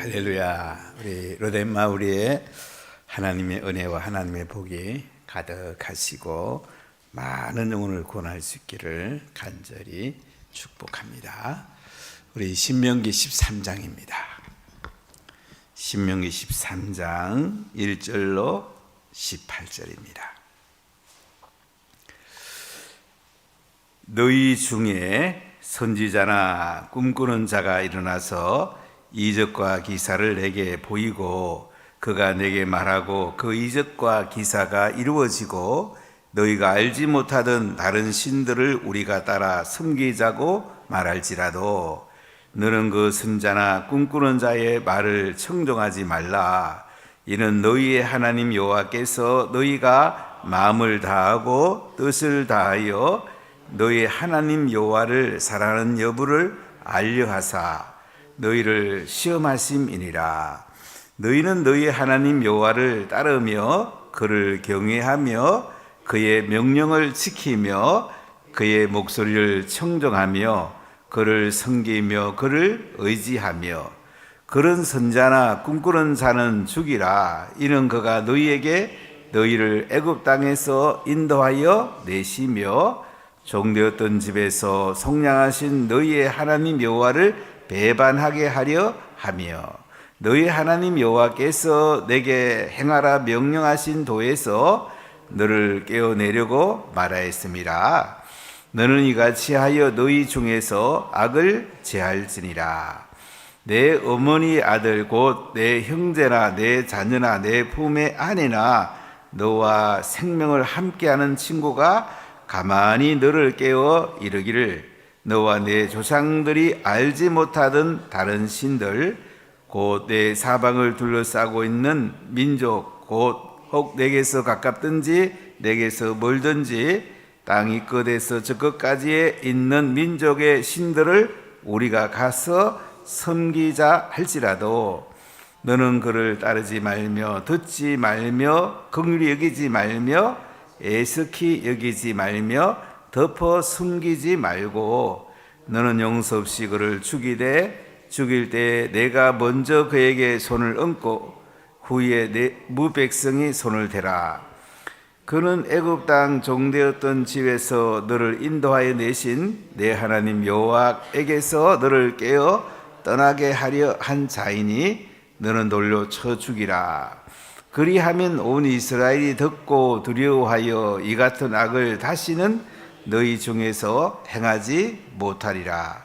할렐루야. 우리 로덴마 우리의 하나님의 은혜와 하나님의 복이 가득하시고 많은 영혼을 구원할 수 있기를 간절히 축복합니다. 우리 신명기 13장입니다. 신명기 13장 1절로 18절입니다. 너희 중에 선지자나 꿈꾸는 자가 일어나서 이적과 기사를 내게 보이고 그가 내게 말하고 그 이적과 기사가 이루어지고 너희가 알지 못하던 다른 신들을 우리가 따라 섬기자고 말할지라도 너는 그 선자나 꿈꾸는 자의 말을 청종하지 말라. 이는 너희의 하나님 여호와께서 너희가 마음을 다하고 뜻을 다하여 너희 하나님 여호와를 사랑하는 여부를 알려하사 너희를 시험하심이니라. 너희는 너희 하나님 여호와를 따르며 그를 경외하며 그의 명령을 지키며 그의 목소리를 청정하며 그를 섬기며 그를 의지하며 그런 선자나 꿈꾸는 자는 죽이라. 이는 그가 너희에게 너희를 애굽 땅에서 인도하여 내시며 종되었던 집에서 속량하신 너희의 하나님 여호와를 배반하게 하려 하며 너희 하나님 여호와께서 내게 행하라 명령하신 도에서 너를 깨어내려고 말하였음이라. 너는 이같이 하여 너희 중에서 악을 제할지니라. 내 어머니 아들 곧 내 형제나 내 자녀나 내 품의 아내나 너와 생명을 함께하는 친구가 가만히 너를 깨워 이르기를 너와 내 조상들이 알지 못하던 다른 신들 곧 내 사방을 둘러싸고 있는 민족 곧 혹 내게서 가깝든지 내게서 멀든지 땅이 끝에서 저 끝까지에 있는 민족의 신들을 우리가 가서 섬기자 할지라도 너는 그를 따르지 말며 듣지 말며 긍휼히 여기지 말며 애석히 여기지 말며 덮어 숨기지 말고 너는 용서 없이 그를 죽이되 죽일 때 내가 먼저 그에게 손을 얹고 후에 내 무백성이 손을 대라. 그는 애굽 땅 종되었던 집에서 너를 인도하여 내신 내 하나님 여호와에게서 너를 깨어 떠나게 하려 한 자이니 너는 돌로 쳐 죽이라. 그리하면 온 이스라엘이 듣고 두려워하여 이 같은 악을 다시는 너희 중에서 행하지 못하리라.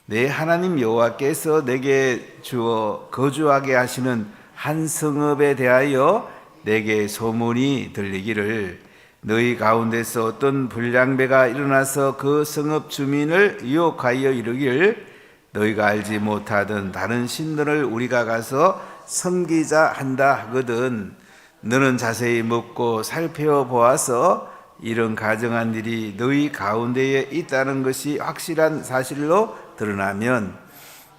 내 하나님 여호와께서 내게 주어 거주하게 하시는 한 성읍에 대하여 내게 소문이 들리기를 너희 가운데서 어떤 불량배가 일어나서 그 성읍 주민을 유혹하여 이르길 너희가 알지 못하던 다른 신들을 우리가 가서 섬기자 한다 하거든. 너는 자세히 묻고 살펴보아서 이런 가정한 일이 너희 가운데에 있다는 것이 확실한 사실로 드러나면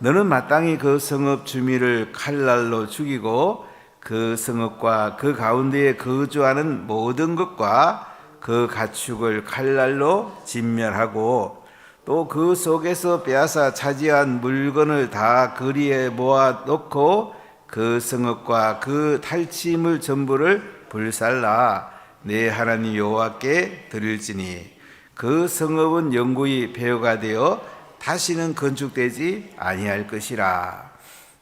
너는 마땅히 그 성읍 주민을 칼날로 죽이고 그 성읍과 그 가운데에 거주하는 모든 것과 그 가축을 칼날로 진멸하고 또 그 속에서 빼앗아 차지한 물건을 다 거리에 모아 놓고 그 성읍과 그 탈취물 전부를 불살라 내 하나님 여호와께 드릴지니 그 성읍은 영구히 폐허가 되어 다시는 건축되지 아니할 것이라.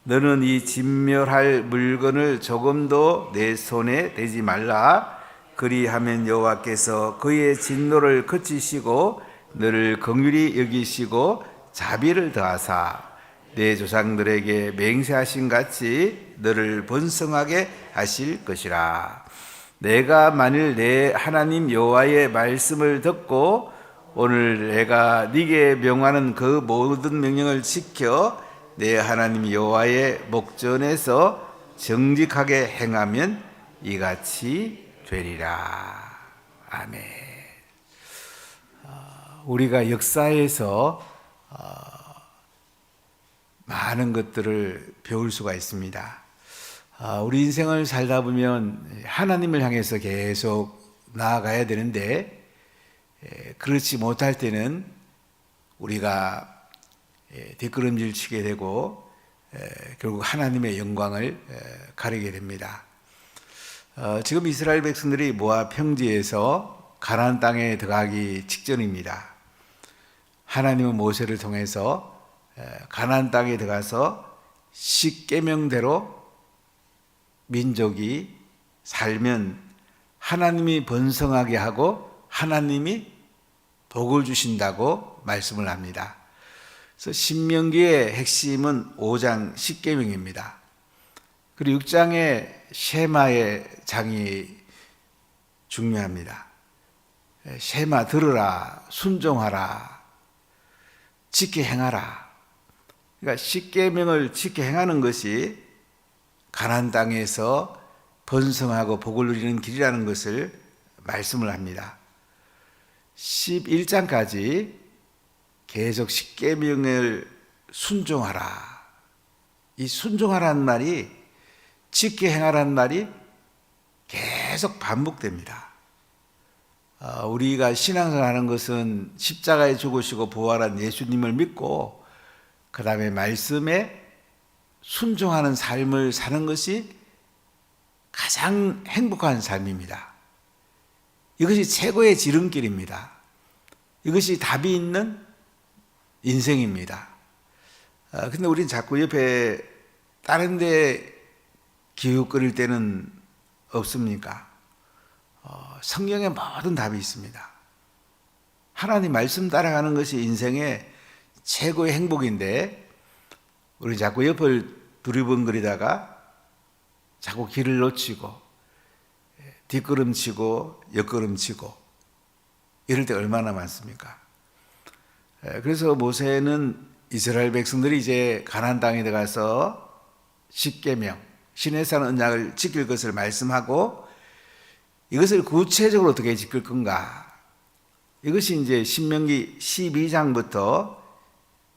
너는 이 진멸할 물건을 조금도 내 손에 대지 말라. 그리하면 여호와께서 그의 진노를 그치시고 너를 긍휼히 여기시고 자비를 더하사 내 조상들에게 맹세하신 같이 너를 번성하게 하실 것이라. 내가 만일 내 하나님 여호와의 말씀을 듣고 오늘 내가 네게 명하는 그 모든 명령을 지켜 내 하나님 여호와의 목전에서 정직하게 행하면 이같이 되리라. 아멘. 우리가 역사에서 많은 것들을 배울 수가 있습니다. 우리 인생을 살다 보면 하나님을 향해서 계속 나아가야 되는데 그렇지 못할 때는 우리가 뒷걸음질 치게 되고 결국 하나님의 영광을 가리게 됩니다. 지금 이스라엘 백성들이 모압 평지에서 가나안 땅에 들어가기 직전입니다. 하나님은 모세를 통해서 가나안 땅에 들어가서 십계명대로 민족이 살면 하나님이 번성하게 하고 하나님이 복을 주신다고 말씀을 합니다. 그래서 신명기의 핵심은 5장 십계명입니다. 그리고 6장의 쉐마의 장이 중요합니다. 쉐마 들으라, 순종하라, 지켜 행하라. 그러니까 십계명을 지켜 행하는 것이 가나안 땅에서 번성하고 복을 누리는 길이라는 것을 말씀을 합니다. 11장까지 계속 십계명을 순종하라. 이 순종하라는 말이, 지켜 행하라는 말이 계속 반복됩니다. 우리가 신앙생활 하는 것은 십자가에 죽으시고 부활한 예수님을 믿고 그 다음에 말씀에 순종하는 삶을 사는 것이 가장 행복한 삶입니다. 이것이 최고의 지름길입니다. 이것이 답이 있는 인생입니다. 근데 우리는 자꾸 옆에 다른 데 기웃거릴 때는 없습니까? 성경에 모든 답이 있습니다. 하나님 말씀 따라가는 것이 인생의 최고의 행복인데 우리 자꾸 옆을 두리번거리다가 자꾸 길을 놓치고 뒷걸음치고 옆걸음치고 이럴 때 얼마나 많습니까? 그래서 모세는 이스라엘 백성들이 이제 가나안 땅에 들어가서 십계명, 신의 산 언약을 지킬 것을 말씀하고 이것을 구체적으로 어떻게 지킬 건가? 이것이 이제 신명기 12장부터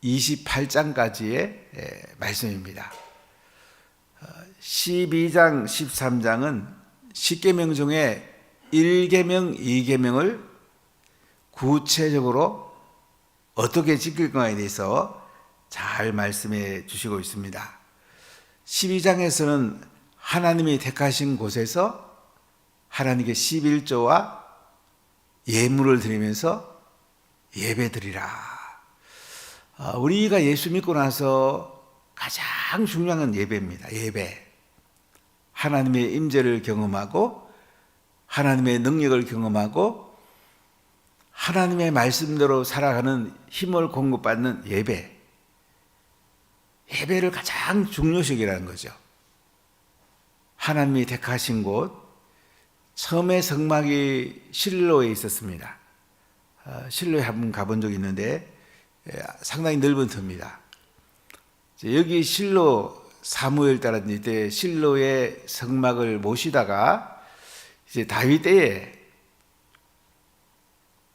28장까지의 말씀입니다. 12장, 13장은 십계명 중에 1계명, 2계명을 구체적으로 어떻게 지킬 건가에 대해서 잘 말씀해 주시고 있습니다. 12장에서는 하나님이 택하신 곳에서 하나님께 11조와 예물을 드리면서 예배 드리라. 우리가 예수 믿고 나서 가장 중요한 건 예배입니다. 예배. 하나님의 임재를 경험하고 하나님의 능력을 경험하고 하나님의 말씀대로 살아가는 힘을 공급받는 예배. 예배를 가장 중요시하라는 거죠. 하나님이 택하신 곳, 처음에 성막이 실로에 있었습니다. 실로에 한번 가본 적이 있는데 상당히 넓은 터입니다. 여기 실로 사무엘 따랐을 때 실로의 성막을 모시다가 이제 다윗 때에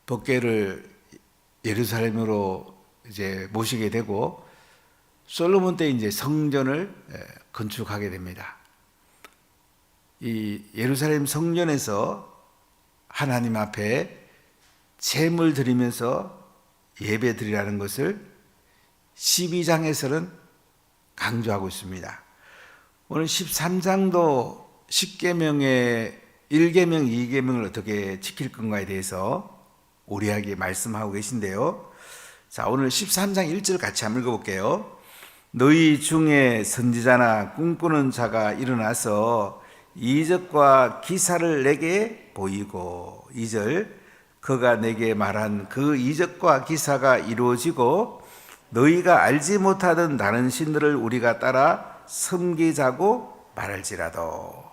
법궤를 예루살렘으로 이제 모시게 되고 솔로몬 때 이제 성전을 건축하게 됩니다. 이 예루살렘 성전에서 하나님 앞에 제물 드리면서 예배 드리라는 것을 12장에서는 강조하고 있습니다. 오늘 13장도 10계명의 1계명, 2계명을 어떻게 지킬 건가에 대해서 우리에게 말씀하고 계신데요. 자, 오늘 13장 1절 같이 한번 읽어볼게요. 너희 중에 선지자나 꿈꾸는 자가 일어나서 이적과 기사를 내게 보이고 2절 그가 내게 말한 그 이적과 기사가 이루어지고 너희가 알지 못하던 다른 신들을 우리가 따라 섬기자고 말할지라도.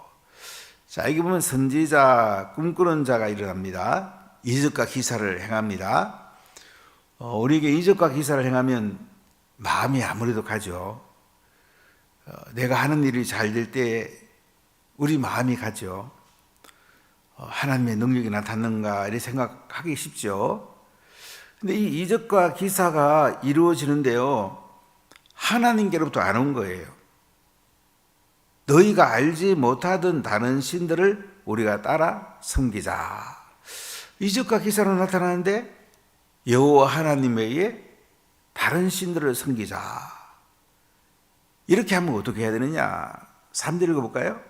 자, 여기 보면 선지자, 꿈꾸는 자가 일어납니다. 이적과 기사를 행합니다. 우리에게 이적과 기사를 행하면 마음이 아무래도 가죠. 내가 하는 일이 잘 될 때 우리 마음이 가죠. 하나님의 능력이 나타났는가 이렇게 생각하기 쉽죠. 근데 이 이적과 기사가 이루어지는데요, 하나님께로부터 안 온 거예요. 너희가 알지 못하던 다른 신들을 우리가 따라 섬기자. 이적과 기사로 나타나는데 여호와 하나님 외에 다른 신들을 섬기자. 이렇게 하면 어떻게 해야 되느냐? 3절 읽어볼까요?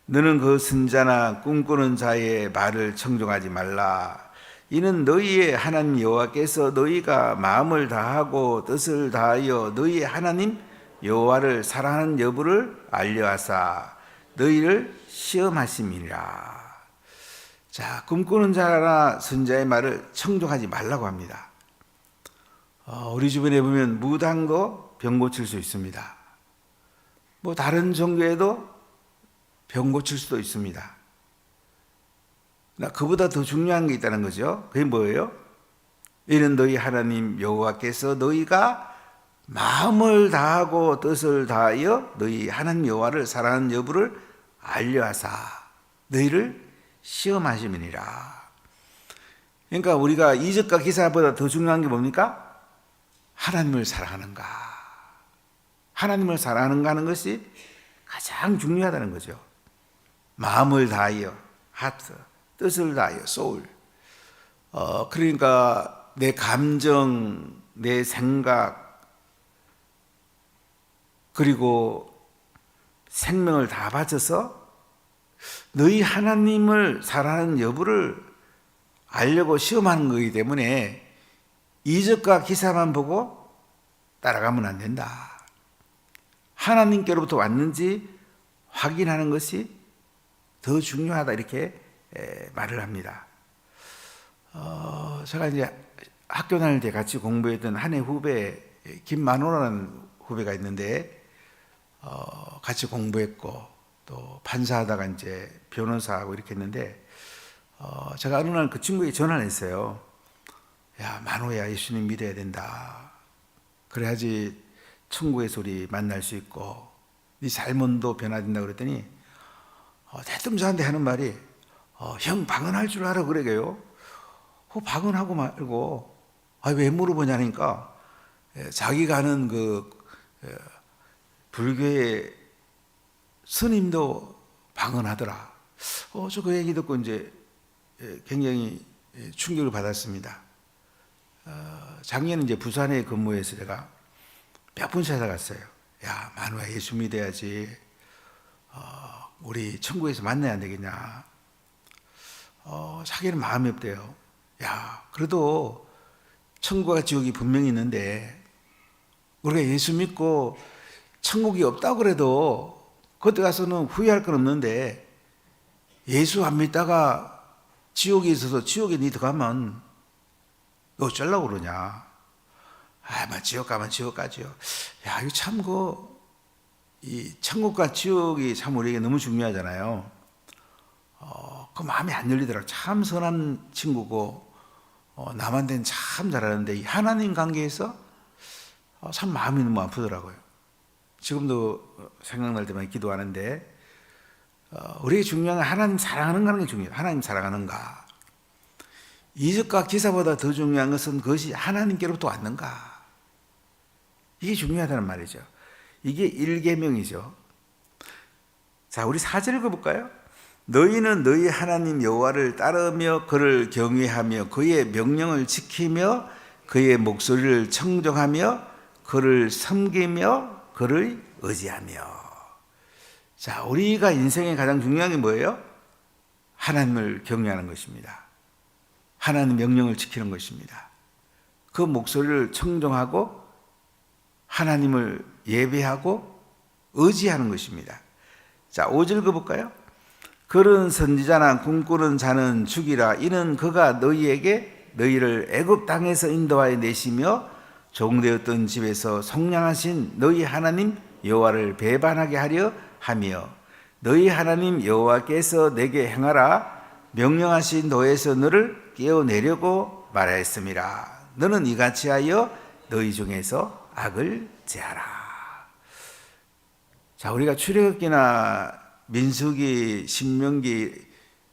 너는 그 선자나 꿈꾸는 자의 말을 청종하지 말라. 이는 너희의 하나님 여호와께서 너희가 마음을 다하고 뜻을 다하여 너희의 하나님 여호와를 사랑하는 여부를 알려하사 너희를 시험하심이니라. 자, 꿈꾸는 자나 선자의 말을 청종하지 말라고 합니다. 우리 주변에 보면 무당도 병 고칠 수 있습니다. 뭐 다른 종교에도 병 고칠 수도 있습니다. 그보다 더 중요한 게 있다는 거죠. 그게 뭐예요? 이는 너희 하나님 여호와께서 너희가 마음을 다하고 뜻을 다하여 너희 하나님 여호와를 사랑하는 여부를 알려하사 너희를 시험하심이니라. 그러니까 우리가 이적과 기사보다 더 중요한 게 뭡니까? 하나님을 사랑하는가. 하나님을 사랑하는가 하는 것이 가장 중요하다는 거죠. 마음을 다하여, 하트, 뜻을 다하여, 소울. 그러니까 내 감정, 내 생각, 그리고 생명을 다 바쳐서 너희 하나님을 사랑하는 여부를 알려고 시험하는 거기 때문에 이적과 기사만 보고 따라가면 안 된다. 하나님께로부터 왔는지 확인하는 것이 더 중요하다, 이렇게 말을 합니다. 제가 이제 학교 다닐 때 같이 공부했던 한 해 후배, 김만호라는 후배가 있는데, 같이 공부했고, 또 판사하다가 이제 변호사하고 이렇게 했는데, 제가 어느 날 그 친구에게 전화를 했어요. 야, 만호야, 예수님 믿어야 된다. 그래야지 천국에서 우리 만날 수 있고, 네 삶도 변화된다 그랬더니, 대뜸 저한테 하는 말이, 형 방언할 줄 알아 그러게요. 방언하고 말고, 왜 물어보냐니까, 자기가 아는 불교의 스님도 방언하더라. 저 그 얘기 듣고 이제 굉장히 충격을 받았습니다. 작년에 이제 부산에 근무해서 제가 몇 번 찾아갔어요. 야, 만우야, 예수 믿어야지. 우리 천국에서 만나야 되겠냐. 자기는 마음이 없대요. 야, 그래도 천국과 지옥이 분명히 있는데, 우리가 예수 믿고 천국이 없다고 그래도 그때 가서는 후회할 건 없는데, 예수 안 믿다가 지옥에 있어서 지옥에 니 들어가면 너 어쩌려고 그러냐. 지옥 가면 지옥 가죠. 야, 이거 참 이 천국과 지옥이 참 우리에게 너무 중요하잖아요. 그 마음이 안 열리더라고요. 참 선한 친구고, 남한테는 참 잘하는데, 이 하나님 관계에서 참 마음이 너무 아프더라고요. 지금도 생각날 때만 기도하는데, 우리에게 중요한 건 하나님 사랑하는가 하는 게 중요해요. 하나님 사랑하는가. 이적과 기사보다 더 중요한 것은 그것이 하나님께로부터 왔는가. 이게 중요하다는 말이죠. 이게 1계명이죠. 자, 우리 4절 읽어볼까요? 너희는 너희 하나님 여호와를 따르며 그를 경외하며 그의 명령을 지키며 그의 목소리를 청정하며 그를 섬기며 그를 의지하며. 자, 우리가 인생에 가장 중요한 게 뭐예요? 하나님을 경외하는 것입니다. 하나님 명령을 지키는 것입니다. 그 목소리를 청정하고 하나님을 예배하고 의지하는 것입니다. 자, 5절 읽어볼까요? 그런 선지자나 꿈꾸는 자는 죽이라. 이는 그가 너희에게 너희를 애굽 땅에서 인도하여 내시며 종되었던 집에서 속량하신 너희 하나님 여호와를 배반하게 하려 하며 너희 하나님 여호와께서 내게 행하라 명령하신 도에서 너를 깨어내려고 말하였음이라. 너는 이같이 하여 너희 중에서 악을 제하라. 자, 우리가 출애굽기나 민수기, 신명기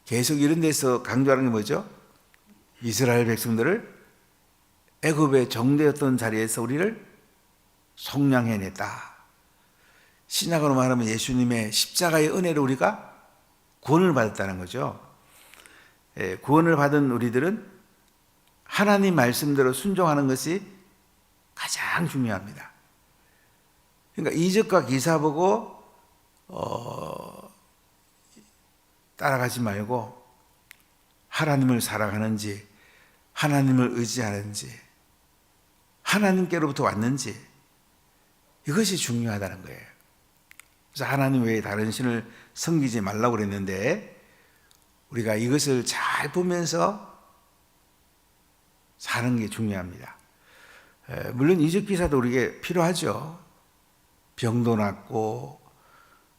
계속 이런 데서 강조하는 게 뭐죠? 이스라엘 백성들을 애굽의 종되었던 자리에서 우리를 속량해냈다. 신약으로 말하면 예수님의 십자가의 은혜로 우리가 구원을 받았다는 거죠. 구원을 받은 우리들은 하나님 말씀대로 순종하는 것이 가장 중요합니다. 그러니까 이적과 기사 보고 따라가지 말고 하나님을 사랑하는지, 하나님을 의지하는지, 하나님께로부터 왔는지, 이것이 중요하다는 거예요. 그래서 하나님 외에 다른 신을 섬기지 말라고 그랬는데, 우리가 이것을 잘 보면서 사는 게 중요합니다. 물론 이적 기사도 우리에게 필요하죠. 병도 낫고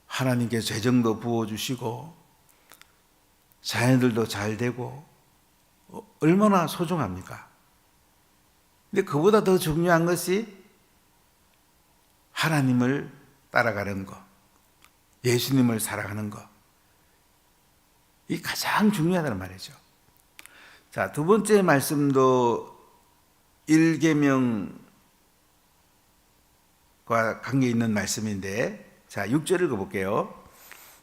하나님께 재정도 부어주시고 자녀들도 잘 되고 얼마나 소중합니까? 근데 그보다 더 중요한 것이 하나님을 따라가는 것, 예수님을 사랑하는 것, 이 가장 중요하다는 말이죠. 자, 두 번째 말씀도 1계명과 관계 있는 말씀인데, 자, 6절 읽어볼게요.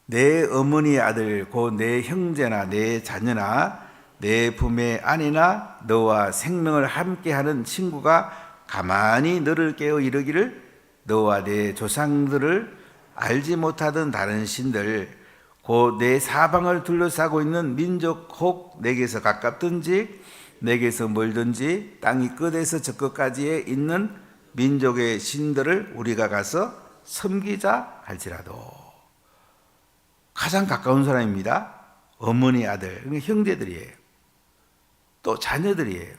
내 어머니의 아들 곧 내 형제나 내 자녀나 내 품의 아내나 너와 생명을 함께하는 친구가 가만히 너를 깨어 이르기를 너와 내 조상들을 알지 못하던 다른 신들 곧 내 사방을 둘러싸고 있는 민족 혹 내게서 가깝든지 내게서 멀든지 땅이 끝에서 저 끝까지에 있는 민족의 신들을 우리가 가서 섬기자 할지라도. 가장 가까운 사람입니다. 어머니 아들, 형제들이에요. 또 자녀들이에요.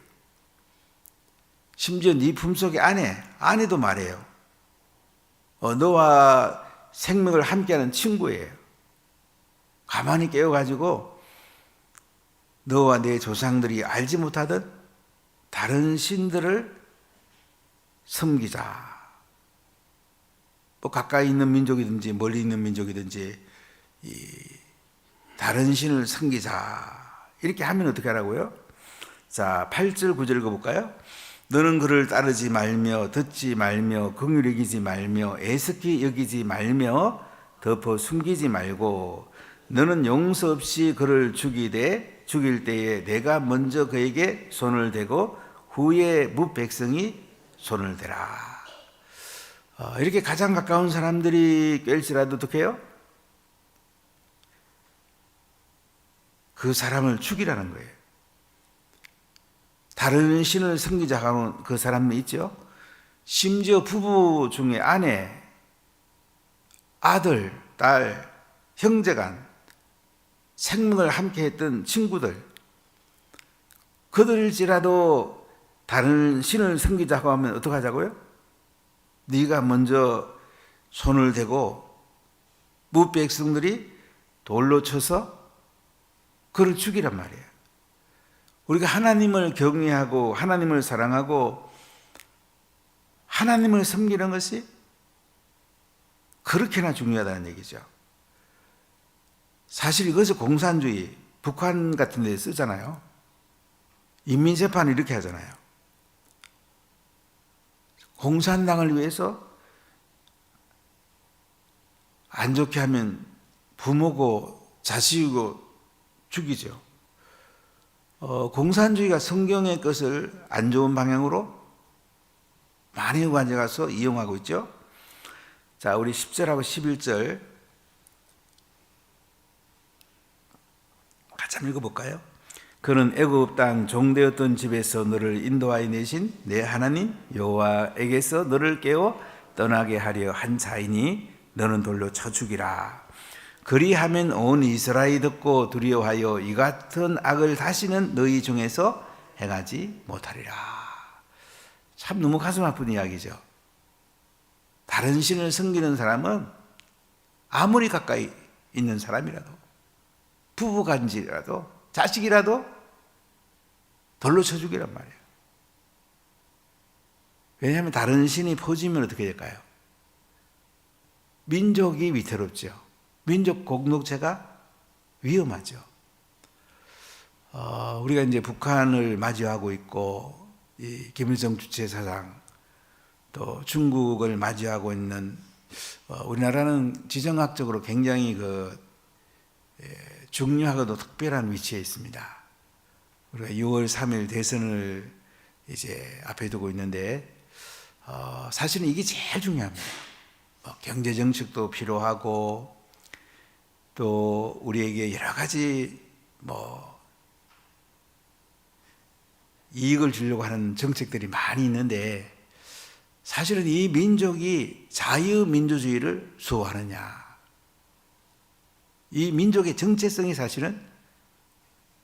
심지어 네 품속의 아내도 말해요. 너와 생명을 함께하는 친구예요. 가만히 깨워가지고 너와 내 조상들이 알지 못하던 다른 신들을 섬기자. 뭐 가까이 있는 민족이든지 멀리 있는 민족이든지 다른 신을 섬기자. 이렇게 하면 어떻게 하라고요? 자, 8절 9절 읽어볼까요? 너는 그를 따르지 말며 듣지 말며 긍휼히 여기지 말며 애석히 여기지 말며 덮어 숨기지 말고 너는 용서 없이 그를 죽일 때에 내가 먼저 그에게 손을 대고 후에 무백성이 손을 대라. 이렇게 가장 가까운 사람들이 깰지라도 어떻게 해요? 그 사람을 죽이라는 거예요. 다른 신을 섬기자 하는 그 사람이 있죠. 심지어 부부 중에 아내, 아들, 딸, 형제간 생명을 함께 했던 친구들, 그들일지라도 다른 신을 섬기자고 하면 어떡하자고요? 네가 먼저 손을 대고 무백성들이 돌로 쳐서 그를 죽이란 말이에요. 우리가 하나님을 경외하고 하나님을 사랑하고 하나님을 섬기는 것이 그렇게나 중요하다는 얘기죠. 사실 이것을 공산주의, 북한 같은 데 쓰잖아요. 인민재판 이렇게 하잖아요. 공산당을 위해서 안 좋게 하면 부모고 자식이고 죽이죠. 공산주의가 성경의 것을 안 좋은 방향으로 많이 가져가서 이용하고 있죠. 자, 우리 10절하고 11절 같이 한번 읽어볼까요? 그는 애굽 땅 종되었던 집에서 너를 인도하여 내신 내 하나님 여호와에게서 너를 깨워 떠나게 하려 한 자이니 너는 돌로 쳐 죽이라. 그리하면 온 이스라엘이 듣고 두려워하여 이 같은 악을 다시는 너희 중에서 행하지 못하리라. 참 너무 가슴 아픈 이야기죠. 다른 신을 섬기는 사람은 아무리 가까이 있는 사람이라도 부부간지라도 자식이라도 돌로 쳐 죽이란 말이에요. 왜냐하면 다른 신이 퍼지면 어떻게 될까요? 민족이 위태롭죠. 민족 공동체가 위험하죠. 우리가 이제 북한을 맞이하고 있고, 이 김일성 주체 사상, 또 중국을 맞이하고 있는, 우리나라는 지정학적으로 굉장히 중요하고도 특별한 위치에 있습니다. 우리가 6월 3일 대선을 이제 앞에 두고 있는데, 사실은 이게 제일 중요합니다. 경제 정책도 필요하고 또 우리에게 여러 가지 이익을 주려고 하는 정책들이 많이 있는데 사실은 이 민족이 자유민주주의를 수호하느냐, 이 민족의 정체성이 사실은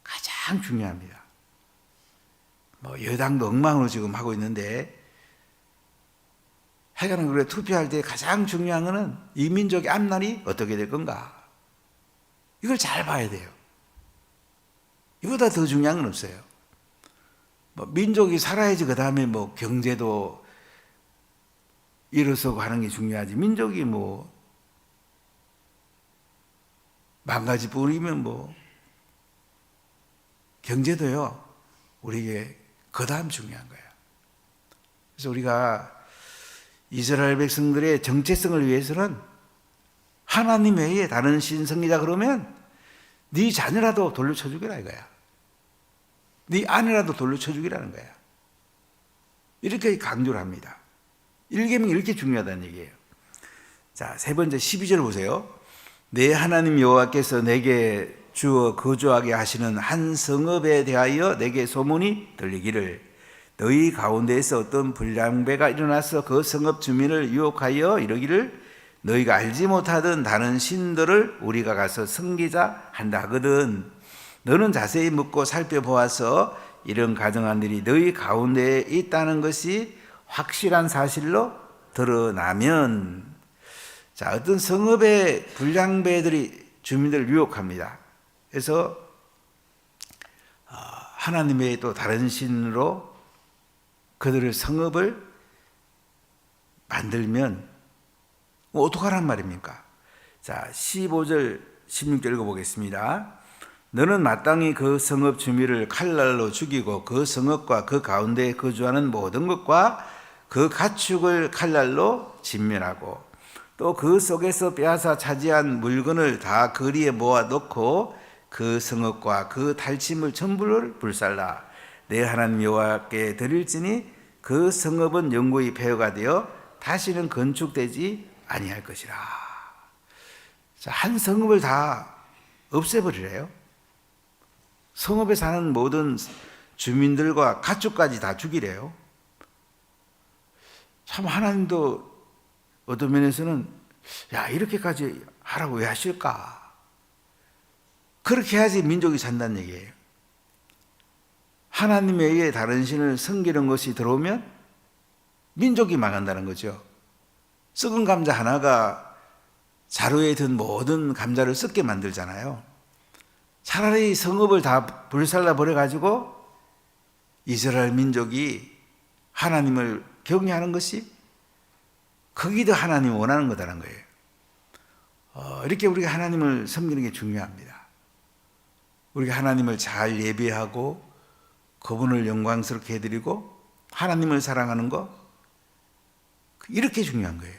가장 중요합니다. 여당도 엉망으로 지금 하고 있는데 하여간 우리가 투표할 때 가장 중요한 것은 이 민족의 앞날이 어떻게 될 건가, 이걸 잘 봐야 돼요. 이보다 더 중요한 건 없어요. 민족이 살아야지 그 다음에 경제도 일어서고 하는 게 중요하지, 민족이 망가지 뿌리면 경제도요 우리에게 그 다음 중요한 거예요. 그래서 우리가 이스라엘 백성들의 정체성을 위해서는 하나님 외에 다른 신 섬기자 그러면 네 자녀라도 돌려 쳐주기라 이거야. 네 아내라도 돌려 쳐주기라는 거야. 이렇게 강조를 합니다. 일계명이 이렇게 중요하다는 얘기예요. 자, 세 번째 12절 보세요. 내 하나님 여호와께서 내게 주어 거주하게 하시는 한 성읍에 대하여 내게 소문이 들리기를, 너희 가운데에서 어떤 불량배가 일어나서 그 성읍 주민을 유혹하여 이러기를, 너희가 알지 못하던 다른 신들을 우리가 가서 섬기자 한다 하거든. 너는 자세히 묻고 살펴보아서 이런 가정한들이 너희 가운데에 있다는 것이 확실한 사실로 드러나면, 자, 어떤 성읍의 불량배들이 주민들을 유혹합니다. 그래서 하나님 외에 또 다른 신으로 그들의 성읍을 만들면 어떡하란 말입니까? 자, 15절 16절 읽어보겠습니다. 너는 마땅히 그 성읍 주민을 칼날로 죽이고 그 성읍과 그 가운데에 거주하는 모든 것과 그 가축을 칼날로 진멸하고 또 그 속에서 빼앗아 차지한 물건을 다 거리에 모아놓고 그 성읍과 그 탈취물 전부를 불살라 내 하나님 여호와께 드릴지니 그 성읍은 영구히 폐허가 되어 다시는 건축되지 아니할 것이라. 자, 한 성읍을 다 없애버리래요. 성읍에 사는 모든 주민들과 가축까지 다 죽이래요. 참 하나님도 어떤 면에서는 야, 이렇게까지 하라고 왜 하실까? 그렇게 해야지 민족이 산다는 얘기예요. 하나님 외에 다른 신을 섬기는 것이 들어오면 민족이 망한다는 거죠. 썩은 감자 하나가 자루에 든 모든 감자를 썩게 만들잖아요. 차라리 성읍을 다 불살라 버려가지고 이스라엘 민족이 하나님을 경외하는 것이 그게 더 하나님이 원하는 거다라는 거예요. 이렇게 우리가 하나님을 섬기는 게 중요합니다. 우리가 하나님을 잘 예배하고 그분을 영광스럽게 해드리고 하나님을 사랑하는 거, 이렇게 중요한 거예요.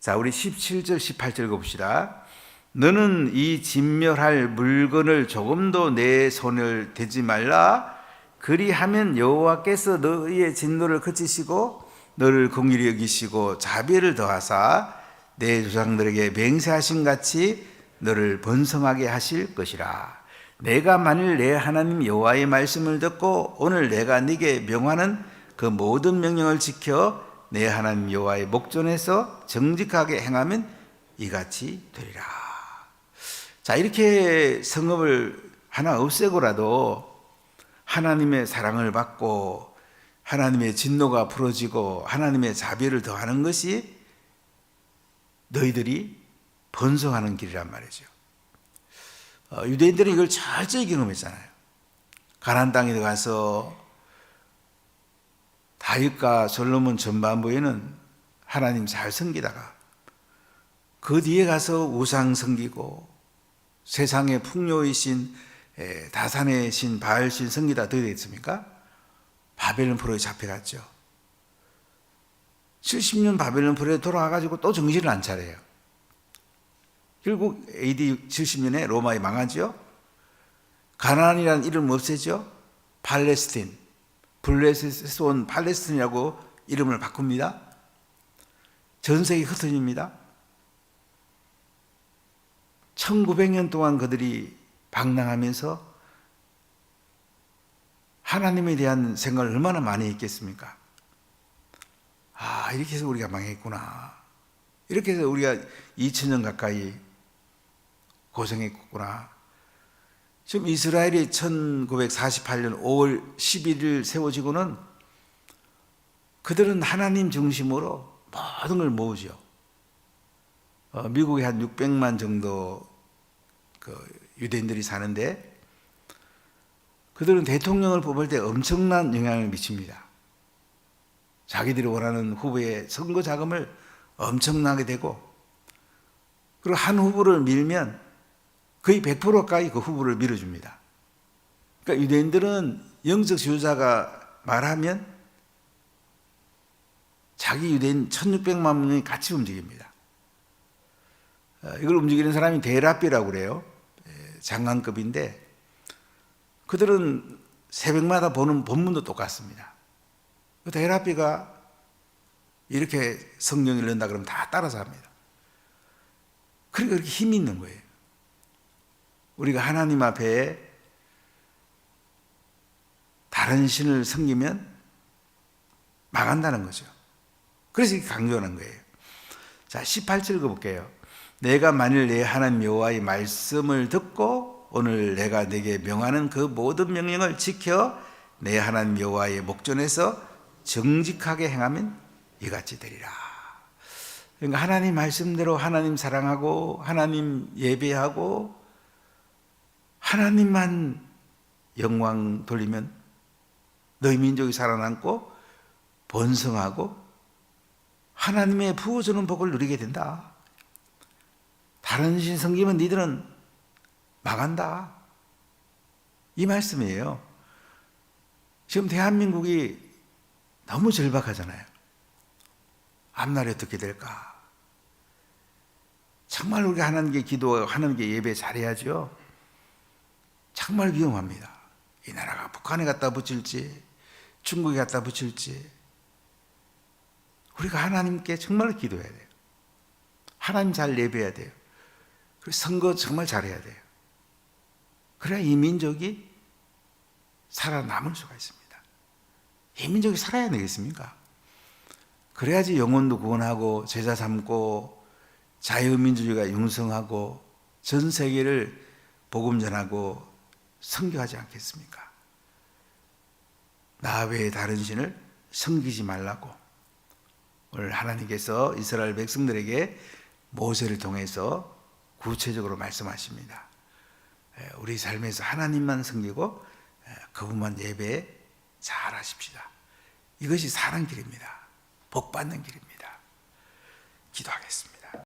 자, 우리 17절 18절 봅시다. 너는 이 진멸할 물건을 조금도 내 손을 대지 말라. 그리하면 여호와께서 너희의 진노를 그치시고 너를 긍휼히 여기시고 자비를 더하사 내 조상들에게 맹세하신 같이 너를 번성하게 하실 것이라. 내가 만일 내 하나님 여호와의 말씀을 듣고 오늘 내가 네게 명하는 그 모든 명령을 지켜 내 하나님 여호와의 목전에서 정직하게 행하면 이같이 되리라. 자, 이렇게 성읍을 하나 없애고라도 하나님의 사랑을 받고 하나님의 진노가 풀어지고 하나님의 자비를 더하는 것이 너희들이 번성하는 길이란 말이죠. 유대인들은 이걸 철저히 경험했잖아요. 가나안 땅에 들어가서 다윗과 솔로몬 전반부에는 하나님 잘 섬기다가 그 뒤에 가서 우상 섬기고 세상의 풍요의 신 다산의 신 바알 신 섬기다 어떻게 됐습니까? 바벨론 포로에 잡혀갔죠. 70년 바벨론 포로에 돌아와가지고 또 정신을 안 차려요. 결국 AD 70년에 로마에 망하죠. 가나안이라는 이름 없애죠. 블레셋에서 온 팔레스틴이라고 이름을 바꿉니다. 전 세계 흩어집니다. 1900년 동안 그들이 방랑하면서 하나님에 대한 생각을 얼마나 많이 했겠습니까? 아, 이렇게 해서 우리가 망했구나. 이렇게 해서 우리가 2000년 가까이 고생했구나. 지금 이스라엘이 1948년 5월 11일 세워지고는 그들은 하나님 중심으로 모든 걸 모으죠. 미국에 한 600만 정도 유대인들이 사는데 그들은 대통령을 뽑을 때 엄청난 영향을 미칩니다. 자기들이 원하는 후보의 선거 자금을 엄청나게 되고, 그리고 한 후보를 밀면 거의 100% 가까이 그 후보를 밀어줍니다. 그러니까 유대인들은 영적 지도자가 말하면 자기 유대인 1600만 명이 같이 움직입니다. 이걸 움직이는 사람이 대랍비라고 그래요. 장관급인데 그들은 새벽마다 보는 본문도 똑같습니다. 대랍비가 이렇게 성경을 읽는다 그러면 다 따라서 합니다. 그러니까 그렇게 힘이 있는 거예요. 우리가 하나님 앞에 다른 신을 섬기면 망한다는 거죠. 그래서 이렇게 강조하는 거예요. 자, 18절 읽어볼게요. 내가 만일 내 하나님 여호와의 말씀을 듣고 오늘 내가 내게 명하는 그 모든 명령을 지켜 내 하나님 여호와의 목전에서 정직하게 행하면 이같이 되리라. 그러니까 하나님 말씀대로 하나님 사랑하고 하나님 예배하고 하나님만 영광 돌리면 너희 민족이 살아남고 번성하고 하나님의 부어주는 복을 누리게 된다. 다른 신 섬기면 니들은 망한다. 이 말씀이에요. 지금 대한민국이 너무 절박하잖아요. 앞날에 어떻게 될까? 정말 우리가 하나님께 기도하고 하나님께 예배 잘해야죠. 정말 위험합니다. 이 나라가 북한에 갖다 붙일지 중국에 갖다 붙일지 우리가 하나님께 정말 기도해야 돼요. 하나님 잘 예배해야 돼요. 그리고 선거 정말 잘해야 돼요. 그래야 이 민족이 살아남을 수가 있습니다. 이 민족이 살아야 되겠습니까? 그래야지 영혼도 구원하고 제자 삼고 자유민주주의가 융성하고 전 세계를 복음 전하고 선교하지 않겠습니까? 나 외에 다른 신을 섬기지 말라고 오늘 하나님께서 이스라엘 백성들에게 모세를 통해서 구체적으로 말씀하십니다. 우리 삶에서 하나님만 섬기고 그분만 예배 잘 하십시다. 이것이 사는 길입니다. 복 받는 길입니다. 기도하겠습니다.